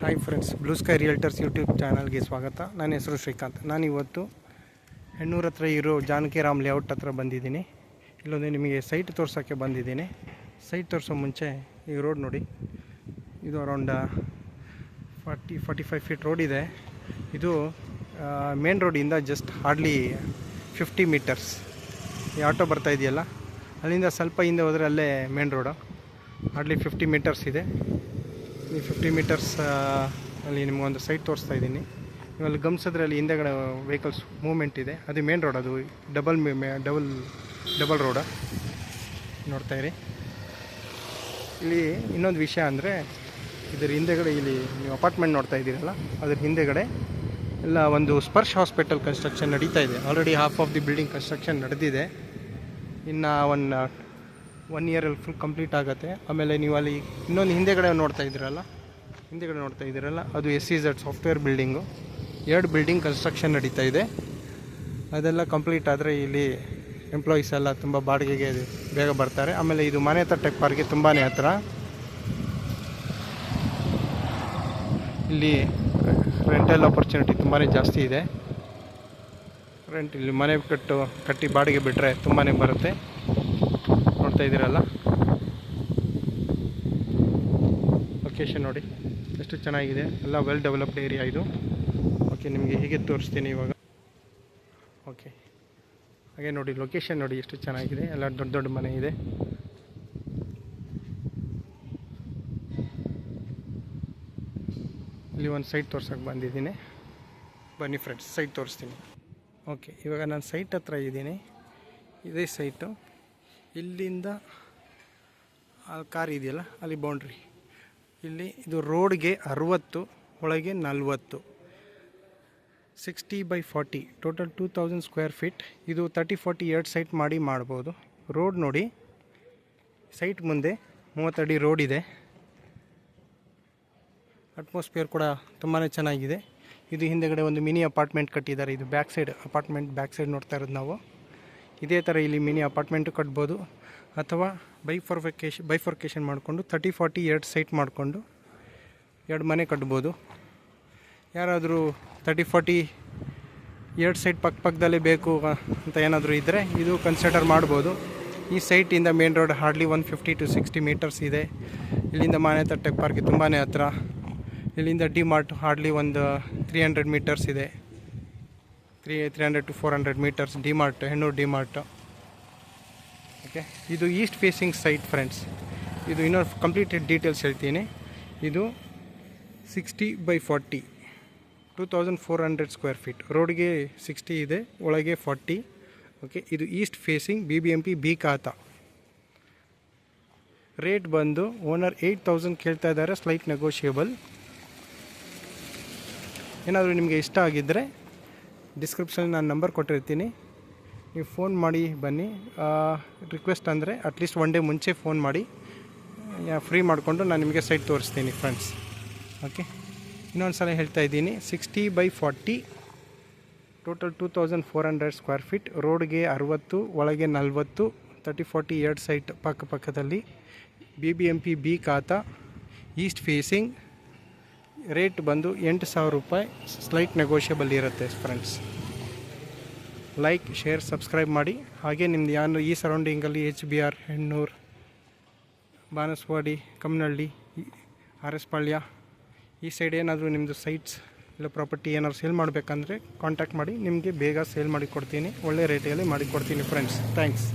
Hi friends, blue sky realtors YouTube ಚಾನಲ್ಗೆ ಸ್ವಾಗತ. ನನ್ನ ಹೆಸರು ಶ್ರೀಕಾಂತ್. ನಾನಿವತ್ತು ಹೆಣ್ಣೂರ ಹತ್ರ ಇರೋ ಜಾನಕಿರಾಮ್ ಲೇಔಟ್ ಹತ್ರ ಬಂದಿದ್ದೀನಿ. ಇಲ್ಲೊಂದು ನಿಮಗೆ ಸೈಟ್ ತೋರ್ಸೋಕ್ಕೆ ಬಂದಿದ್ದೀನಿ. ಸೈಟ್ ತೋರಿಸೋ ಮುಂಚೆ ಈ ರೋಡ್ ನೋಡಿ, ಇದು ಅರೌಂಡ್ 40-45 ಫೀಟ್ ರೋಡ್ ಇದೆ. ಇದು ಮೇನ್ ರೋಡಿಂದ ಜಸ್ಟ್ ಹಾರ್ಡ್ಲಿ 50 ಮೀಟರ್ಸ್. ಈ ಆಟೋ ಬರ್ತಾ ಇದೆಯಲ್ಲ, ಅಲ್ಲಿಂದ ಸ್ವಲ್ಪ ಹಿಂದೆ ಹೋದರೆ ಅಲ್ಲೇ ಮೇನ್ ರೋಡು. ಹಾರ್ಡ್ಲಿ 50 ಮೀಟರ್ಸ್ ಇದೆ. ಈ 50 ಮೀಟರ್ಸ್ ಅಲ್ಲಿ ನಿಮಗೊಂದು ಸೈಟ್ ತೋರಿಸ್ತಾ ಇದ್ದೀನಿ. ನೀವು ಅಲ್ಲಿ ಗಮನಿಸಿದ್ರೆ ಅಲ್ಲಿ ಹಿಂದೆಗಡೆ ವೆಹಿಕಲ್ಸ್ ಮೂವ್ಮೆಂಟ್ ಇದೆ. ಅದು ಮೇನ್ ರೋಡ್, ಅದು ಡಬಲ್ ರೋಡ ನೋಡ್ತಾ ಇರಿ. ಇಲ್ಲಿ ಇನ್ನೊಂದು ವಿಷಯ ಅಂದರೆ, ಇದರ ಹಿಂದೆಗಡೆ ಇಲ್ಲಿ ನೀವು ಅಪಾರ್ಟ್ಮೆಂಟ್ ನೋಡ್ತಾ ಇದ್ದೀರಲ್ಲ, ಅದ್ರ ಹಿಂದೆಗಡೆ ಎಲ್ಲ ಒಂದು ಸ್ಪರ್ಶ್ ಹಾಸ್ಪಿಟಲ್ ಕನ್ಸ್ಟ್ರಕ್ಷನ್ ನಡೀತಾ ಇದೆ. Already half of the building construction ನಡೆದಿದೆ. ಇನ್ನು ಒನ್ ಇಯರಲ್ಲಿ ಫುಲ್ ಕಂಪ್ಲೀಟ್ ಆಗುತ್ತೆ. ಆಮೇಲೆ ನೀವು ಅಲ್ಲಿ ಇನ್ನೊಂದು ಹಿಂದೆಗಡೆ ನೋಡ್ತಾ ಇದ್ದೀರಲ್ಲ, ಅದು SEZ software building. 2 building construction ನಡೀತಾ ಇದೆ. ಅದೆಲ್ಲ ಕಂಪ್ಲೀಟ್ ಆದರೆ ಇಲ್ಲಿ ಎಂಪ್ಲಾಯೀಸ್ ಎಲ್ಲ ತುಂಬ ಬಾಡಿಗೆಗೆ ಬೇಗ ಬರ್ತಾರೆ. ಆಮೇಲೆ ಇದು ಮಾನ್ಯತಾ ಟೆಕ್ ಪಾರ್ಕ್ಗೆ ತುಂಬಾ ಹತ್ರ. ಇಲ್ಲಿ ರೆಂಟಲ್ ಆಪರ್ಚುನಿಟಿ ತುಂಬಾ ಜಾಸ್ತಿ ಇದೆ. ಇಲ್ಲಿ ಮನೆ ಕಟ್ಟಿ ಬಾಡಿಗೆ ಬಿಟ್ಟರೆ ತುಂಬಾ ಬರುತ್ತೆ. ನೋಡ್ತಾ ಇದ್ದೀರಲ್ಲ, ಲೊಕೇಶನ್ ನೋಡಿ ಎಷ್ಟು ಚೆನ್ನಾಗಿದೆ. ಎಲ್ಲ ವೆಲ್ ಡೆವಲಪ್ಡ್ ಏರಿಯಾ ಇದು. ಓಕೆ, ನಿಮಗೆ ಹೀಗೆ ತೋರಿಸ್ತೀನಿ ಇವಾಗ. ಓಕೆ, ಹಾಗೆ ನೋಡಿ, ಲೊಕೇಶನ್ ನೋಡಿ ಎಷ್ಟು ಚೆನ್ನಾಗಿದೆ. ಎಲ್ಲ ದೊಡ್ಡ ದೊಡ್ಡ ಮನೆ ಇದೆ. ಇಲ್ಲಿ ಒಂದು ಸೈಟ್ ತೋರ್ಸೋಕ್ಕೆ ಬಂದಿದ್ದೀನಿ. ಬನ್ನಿ ಫ್ರೆಂಡ್ಸ್, ಸೈಟ್ ತೋರಿಸ್ತೀನಿ. ಓಕೆ, ಇವಾಗ ನಾನು ಸೈಟ್ ಹತ್ರ ಇದ್ದೀನಿ. ಇದೇ ಸೈಟು. ಇಲ್ಲಿಂದ ಆ ಕಾರ್ ಇದೆಯಲ್ಲ, ಅಲ್ಲಿ ಬೌಂಡ್ರಿ. ಇಲ್ಲಿ ಇದು ರೋಡ್ಗೆ 60, ಒಳಗೆ 40, 60/40, ಟೋಟಲ್ 2000 ಸ್ಕ್ವೇರ್ ಫೀಟ್. ಇದು 30-40 ಎರಡು ಸೈಟ್ ಮಾಡ್ಬೋದು. ರೋಡ್ ನೋಡಿ, ಸೈಟ್ ಮುಂದೆ 30 ಅಡಿ ರೋಡ್ ಇದೆ. ಅಟ್ಮಾಸ್ಫಿಯರ್ ಕೂಡ ತುಂಬಾ ಚೆನ್ನಾಗಿದೆ. ಇದು ಹಿಂದೆಗಡೆ ಒಂದು ಮಿನಿ ಅಪಾರ್ಟ್ಮೆಂಟ್ ಕಟ್ಟಿದ್ದಾರೆ. ಇದು ಬ್ಯಾಕ್ ಸೈಡ್ ನೋಡ್ತಾ ಇರೋದು ನಾವು. ಇದೇ ಥರ ಇಲ್ಲಿ ಮಿನಿ ಅಪಾರ್ಟ್ಮೆಂಟು ಕಟ್ಬೋದು, ಅಥವಾ ಬೈಫರ್ಕೇಷನ್ ಮಾಡಿಕೊಂಡು 30-40 ಎರಡು ಸೈಟ್ ಮಾಡಿಕೊಂಡು 2 ಮನೆ ಕಟ್ಬೋದು. ಯಾರಾದರೂ 30-40 ಎರಡು ಸೈಟ್ ಪಕ್ಕದಲ್ಲೇ ಬೇಕು ಅಂತ ಏನಾದರೂ ಇದ್ದರೆ ಇದು ಕನ್ಸಿಡರ್ ಮಾಡ್ಬೋದು. ಈ ಸೈಟಿಂದ ಮೇನ್ ರೋಡ್ ಹಾರ್ಡ್ಲಿ 150-60 ಮೀಟರ್ಸ್ ಇದೆ. ಇಲ್ಲಿಂದ ಮಾನ್ಯತಾ ಟೆಕ್ ಪಾರ್ಕ್ಗೆ ತುಂಬಾ ಹತ್ರ. ಇಲ್ಲಿಂದ ಡಿಮಾರ್ಟ್ ಹಾರ್ಡ್ಲಿ ಒಂದು 300 ಮೀಟರ್ಸ್ ಇದೆ. 300-400 ಮೀಟರ್ಸ್ ಡಿಮಾರ್ಟ್, ಹೆಣ್ಣೂರು ಡಿಮಾರ್ಟ್. ಓಕೆ, ಇದು ಈಸ್ಟ್ ಫೇಸಿಂಗ್ ಸೈಟ್ ಫ್ರೆಂಡ್ಸ್. ಇದು ಇನ್ನೊಂದು ಕಂಪ್ಲೀಟೆಡ್ ಡೀಟೇಲ್ಸ್ ಹೇಳ್ತೀನಿ. ಇದು 60/40, 2400 ಸ್ಕ್ವೇರ್ ಫೀಟ್. ರೋಡ್ಗೆ 60 ಇದೆ, ಒಳಗೆ 40. ಓಕೆ, ಇದು ಈಸ್ಟ್ ಫೇಸಿಂಗ್, BBMP ಬಿ ಖಾತಾ. ರೇಟ್ ಬಂದು ಓನರ್ 8000 ಕೇಳ್ತಾ ಇದ್ದಾರೆ, ಸ್ಲೈಟ್ ನೆಗೋಷಿಯೇಬಲ್. ಏನಾದರೂ ನಿಮಗೆ ಇಷ್ಟ ಆಗಿದ್ದರೆ ಡಿಸ್ಕ್ರಿಪ್ಷನ್ ನಾನು ನಂಬರ್ ಕೊಟ್ಟಿರ್ತೀನಿ, ನೀವು ಫೋನ್ ಮಾಡಿ ಬನ್ನಿ. ರಿಕ್ವೆಸ್ಟ್ ಅಂದರೆ ಅಟ್ಲೀಸ್ಟ್ 1 ಡೇ ಮುಂಚೆ ಫೋನ್ ಮಾಡಿ, ಫ್ರೀ ಮಾಡಿಕೊಂಡು ನಾನು ನಿಮಗೆ ಸೈಟ್ ತೋರಿಸ್ತೀನಿ ಫ್ರೆಂಡ್ಸ್. ಓಕೆ, ಇನ್ನೊಂದು ಸಲ ಹೇಳ್ತಾ ಇದ್ದೀನಿ, 60/40, ಟೋಟಲ್ 2400 ಸ್ಕ್ವೇರ್ ಫೀಟ್. ರೋಡ್ಗೆ 60, ಒಳಗೆ 40, 30-40 ಎರಡು ಸೈಟ್ ಪಕ್ಕದಲ್ಲಿ. BBMP ಬಿ ಖಾತಾ, ಈಸ್ಟ್ ಫೇಸಿಂಗ್. ರೇಟ್ ಬಂದು 8000 ರೂಪಾಯಿ, ಸ್ಲೈಟ್ ನೆಗೋಷಿಯಬಲ್ ಇರುತ್ತೆ ಫ್ರೆಂಡ್ಸ್. ಲೈಕ್, ಶೇರ್, ಸಬ್ಸ್ಕ್ರೈಬ್ ಮಾಡಿ. ಹಾಗೆ ನಿಮ್ದು ಯಾರು ಈ ಸರೌಂಡಿಂಗಲ್ಲಿ HBR, ಹೆಣ್ಣೂರು, ಬಾನಸವಾಡಿ, ಕಮ್ಮನಹಳ್ಳಿ, RS ಪಾಳ್ಯ ಈ ಸೈಡ್ ಏನಾದರೂ ನಿಮ್ಮದು ಸೈಟ್ಸ್ ಇಲ್ಲ ಪ್ರಾಪರ್ಟಿ ಏನಾದ್ರು ಸೇಲ್ ಮಾಡಬೇಕಂದ್ರೆ ಕಾಂಟ್ಯಾಕ್ಟ್ ಮಾಡಿ. ನಿಮಗೆ ಬೇಗ ಸೇಲ್ ಮಾಡಿ ಕೊಡ್ತೀನಿ, ಒಳ್ಳೆ ರೇಟಲ್ಲಿ ಮಾಡಿ ಕೊಡ್ತೀನಿ ಫ್ರೆಂಡ್ಸ್. ಥ್ಯಾಂಕ್ಸ್.